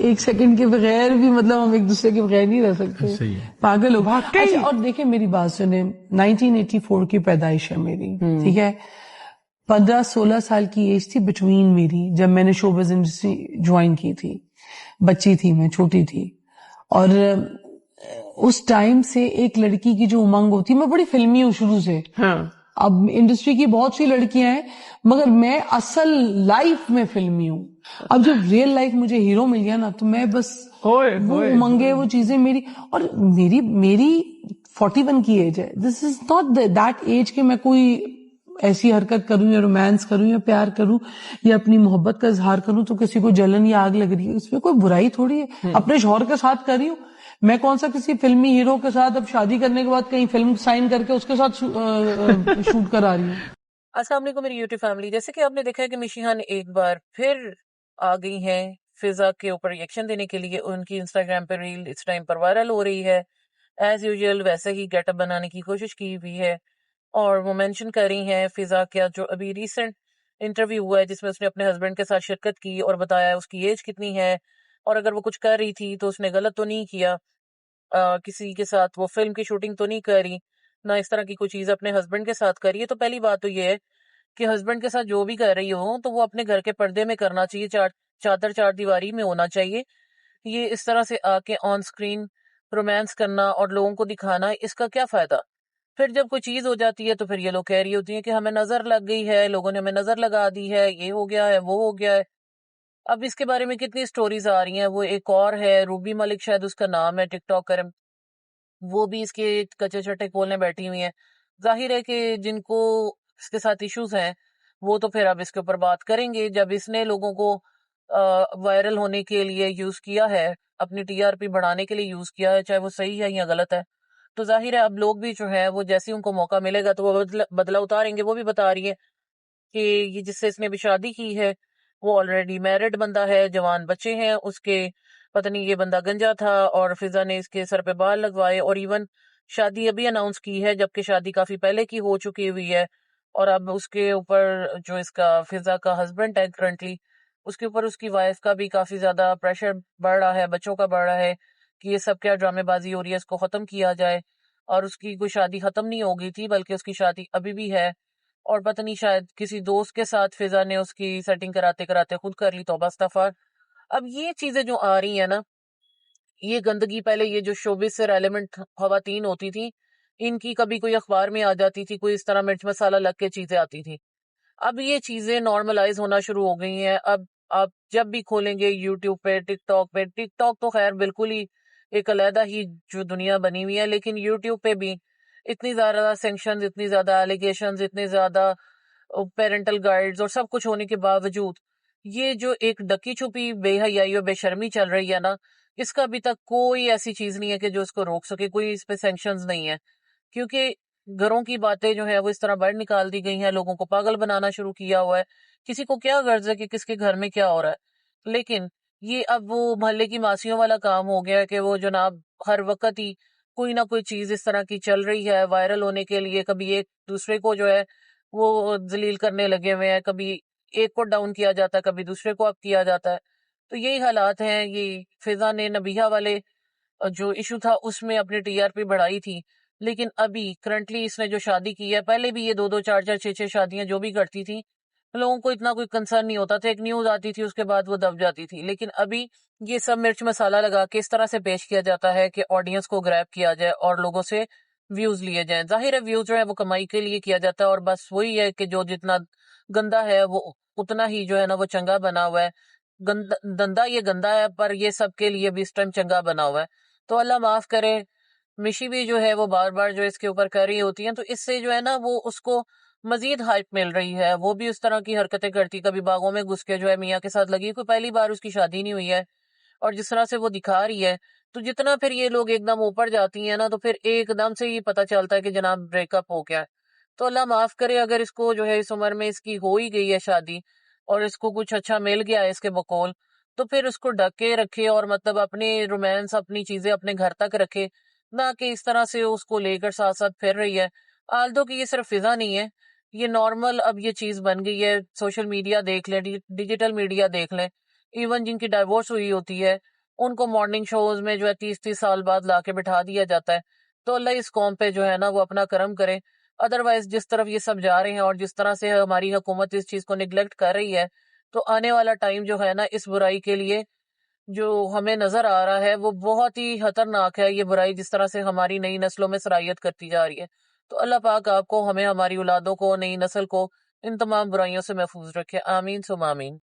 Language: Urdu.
ایک سیکنڈ کے بغیر بھی مطلب ہم ایک دوسرے کے بغیر نہیں رہ سکتے, پاگل ہو. اچھا اور دیکھیں میری بات سنیں, 1984 کی پیدائش ہے میری, ٹھیک ہے, 15-16 سال کی ایج تھی بٹوین میری جب میں نے شوبز انڈسٹری جوائن کی تھی. بچی تھی میں, چھوٹی تھی, اور اس ٹائم سے ایک لڑکی کی جو امنگ ہوتی, میں بڑی فلمی ہوں شروع سے. اب انڈسٹری کی بہت سی لڑکیاں ہیں مگر میں اصل لائف میں فلمی ہوں. اب جب ریئل لائف مجھے ہیرو مل گیا نا تو میں بس وہ امنگیں, وہ چیزیں میری, اور میری 41 کی ایج ہے. دس از ناٹ دیٹ ایج کہ میں کوئی ایسی حرکت کروں یا رومانس کروں یا پیار کروں یا اپنی محبت کا اظہار کروں تو کسی کو جلن یا آگ لگ رہی ہے. اس میں کوئی برائی تھوڑی ہے. اپنے شوہر کے ساتھ کر رہی ہوں. میں کون سا کسی فلمی ہیرو کے ساتھ اب شادی کرنے کے بعد کہیں فلم سائن کر کے اس کے ساتھ شوٹ کرا رہی ہوں. السلام علیکم میری یوٹیوب فیملی. جیسے کہ آپ نے دیکھا ہے کہ مشیہان ایک بار پھر آ گئی ہیں فضا کے اوپر ریئیکشن دینے کے لیے. ان کی انسٹاگرام پہ ریل اس ٹائم پر وائرل ہو رہی ہے. ایز یوزول ویسے ہی گیٹ اپ بنانے کی کوشش کی ہوئی ہے, اور وہ مینشن کر رہی ہیں فضا کا جو ابھی ریسنٹ انٹرویو ہوا ہے جس میں اس نے اپنے ہسبینڈ کے ساتھ شرکت کی اور بتایا اس کی ایج کتنی ہے, اور اگر وہ کچھ کر رہی تھی تو اس نے غلط تو نہیں کیا, کسی کے ساتھ وہ فلم کی شوٹنگ تو نہیں کر رہی, نہ اس طرح کی کوئی چیز اپنے ہسبینڈ کے ساتھ کر رہی ہے. تو پہلی بات تو یہ ہے کہ ہسبینڈ کے ساتھ جو بھی کر رہی ہو تو وہ اپنے گھر کے پردے میں کرنا چاہیے, چادر چار دیواری میں ہونا چاہیے. یہ اس طرح سے آ کے آن سکرین رومانس کرنا اور لوگوں کو دکھانا, اس کا کیا فائدہ؟ پھر جب کوئی چیز ہو جاتی ہے تو پھر یہ لوگ کہہ رہی ہوتی ہیں کہ ہمیں نظر لگ گئی ہے, لوگوں نے ہمیں نظر لگا دی ہے, یہ ہو گیا ہے, وہ ہو گیا ہے. اب اس کے بارے میں کتنی سٹوریز آ رہی ہیں. وہ ایک اور ہے روبی ملک شاید اس کا نام ہے, ٹک ٹاکر, وہ بھی اس کے کچے چٹے کھولنے بیٹھی ہوئی ہیں. ظاہر ہے کہ جن کو اس کے ساتھ ایشوز ہیں وہ تو پھر اب اس کے اوپر بات کریں گے. جب اس نے لوگوں کو وائرل ہونے کے لیے یوز کیا ہے, اپنی ٹی آر پی بڑھانے کے لیے یوز کیا ہے, چاہے وہ صحیح ہے یا غلط ہے, تو ظاہر ہے اب لوگ بھی جو ہے وہ جیسے ان کو موقع ملے گا تو وہ بدلہ اتاریں گے. وہ بھی بتا رہی ہے کہ یہ جس سے اس نے بھی شادی کی ہے وہ آلریڈی میرڈ بندہ ہے, جوان بچے ہیں اس کے, پتہ نہیں یہ بندہ گنجا تھا اور فضا نے اس کے سر پہ بال لگوائے, اور ایون شادی ابھی اناؤنس کی ہے جبکہ شادی کافی پہلے کی ہو چکی ہوئی ہے. اور اب اس کے اوپر جو اس کا فضا کا ہسبینڈ ہے کرنٹلی, اس کے اوپر اس کی وائف کا بھی کافی زیادہ پریشر بڑھ رہا ہے, بچوں کا بڑھ رہا ہے کہ یہ سب کیا ڈرامے بازی ہو رہی ہے, اس کو ختم کیا جائے. اور اس کی کوئی شادی ختم نہیں ہو گئی تھی بلکہ اس کی شادی ابھی بھی ہے, اور پتہ نہیں شاید کسی دوست کے ساتھ فضا نے اس کی سیٹنگ کراتے کراتے خود کر لی, توبہ استغفار. اب یہ چیزیں جو آ رہی ہیں نا, یہ گندگی, پہلے یہ جو شوبز سے ریلیونٹ خواتین ہوتی تھی ان کی کبھی کوئی اخبار میں آ جاتی تھی, کوئی اس طرح مرچ مسالہ لگ کے چیزیں آتی تھی. اب یہ چیزیں نارملائز ہونا شروع ہو گئی ہیں. اب آپ جب بھی کھولیں گے یوٹیوب پہ, ٹک ٹاک تو خیر بالکل ہی ایک علیحدہ ہی جو دنیا بنی ہوئی ہے, لیکن یوٹیوب پہ بھی اتنی زیادہ سینکشنز, اتنی زیادہ ایلیگیشنز, اتنے زیادہ پیرنٹل گائیڈز اور سب کچھ ہونے کے باوجود یہ جو ایک ڈکی چھپی بے حیائی اور بے شرمی چل رہی ہے نا, اس کا ابھی تک کوئی ایسی چیز نہیں ہے کہ جو اس کو روک سکے, کوئی اس پہ سینکشنز نہیں ہے. کیونکہ گھروں کی باتیں جو ہے وہ اس طرح باہر نکال دی گئی ہیں, لوگوں کو پاگل بنانا شروع کیا ہوا ہے. کسی کو کیا غرض ہے کہ کس کے گھر میں کیا ہو رہا ہے, لیکن یہ اب وہ محلے کی ماسیوں والا کام ہو گیا ہے کہ وہ جناب ہر وقت ہی کوئی نہ کوئی چیز اس طرح کی چل رہی ہے وائرل ہونے کے لیے. کبھی ایک دوسرے کو جو ہے وہ ذلیل کرنے لگے ہوئے ہیں, کبھی ایک کو ڈاؤن کیا جاتا ہے, کبھی دوسرے کو اپ کیا جاتا ہے. تو یہی حالات ہیں. یہ فضا نے نبیہہ والے جو ایشو تھا اس میں اپنی ٹی آر پی بڑھائی تھی, لیکن ابھی کرنٹلی اس نے جو شادی کی ہے, پہلے بھی یہ 2-2 4-4 6-6 شادیاں جو بھی کرتی تھی لوگوں کو اتنا کوئی کنسرن نہیں ہوتا تھا, ایک نیوز آتی تھی اس کے بعد وہ دب جاتی تھی. لیکن ابھی یہ سب مرچ مسالہ لگا کے اس طرح سے پیش کیا جاتا ہے کہ آڈینس کو گریب کیا جائے اور لوگوں سے ویوز لیے جائیں. ظاہر ہے ویوز جو ہے وہ کمائی کے لیے کیا جاتا ہے, اور بس وہی ہے کہ جو جتنا گندا ہے وہ اتنا ہی جو ہے نا وہ چنگا بنا ہوا ہے. دندا یہ گندا ہے پر یہ سب کے لیے بھی اس ٹائم چنگا بنا ہوا ہے. تو اللہ معاف کرے, مشی بھی جو ہے وہ بار بار جو اس کے اوپر کر رہی ہوتی ہیں, تو اس سے جو ہے نا وہ اس کو مزید ہائپ مل رہی ہے. وہ بھی اس طرح کی حرکتیں کرتی, کبھی باغوں میں گھس کے جو ہے میاں کے ساتھ لگی, کوئی پہلی بار اس کی شادی نہیں ہوئی ہے, اور جس طرح سے وہ دکھا رہی ہے تو جتنا پھر یہ لوگ ایک دم اوپر جاتی ہیں نا تو پھر ایک دم سے ہی پتہ چلتا ہے کہ جناب بریک اپ ہو گیا ہے. تو اللہ معاف کرے اگر اس کو جو ہے اس عمر میں اس کی ہو ہی گئی ہے شادی اور اس کو کچھ اچھا مل گیا ہے اس کے بقول, تو پھر اس کو ڈھک کے رکھے اور مطلب اپنے رومانس اپنی چیزیں اپنے گھر تک رکھے, نہ کہ اس طرح سے اس کو لے کر ساتھ ساتھ پھر رہی ہے. آلدو کہ یہ صرف فضا نہیں ہے, یہ نارمل اب یہ چیز بن گئی ہے. سوشل میڈیا دیکھ لیں, ڈیجیٹل میڈیا دیکھ لیں, ایون جن کی ڈائیورس ہوئی ہوتی ہے ان کو مارننگ شوز میں جو ہے 30 سال بعد لا کے بٹھا دیا جاتا ہے. تو اللہ اس قوم پہ جو ہے نا وہ اپنا کرم کرے. ادروائز جس طرف یہ سب جا رہے ہیں اور جس طرح سے ہماری حکومت اس چیز کو نگلیکٹ کر رہی ہے, تو آنے والا ٹائم جو ہے نا اس برائی کے لیے جو ہمیں نظر آ رہا ہے وہ بہت ہی خطرناک ہے. یہ برائی جس طرح سے ہماری نئی نسلوں میں سرایت کرتی جا رہی ہے, تو اللہ پاک آپ کو, ہمیں, ہماری اولادوں کو, نئی نسل کو ان تمام برائیوں سے محفوظ رکھے. آمین ثم آمین.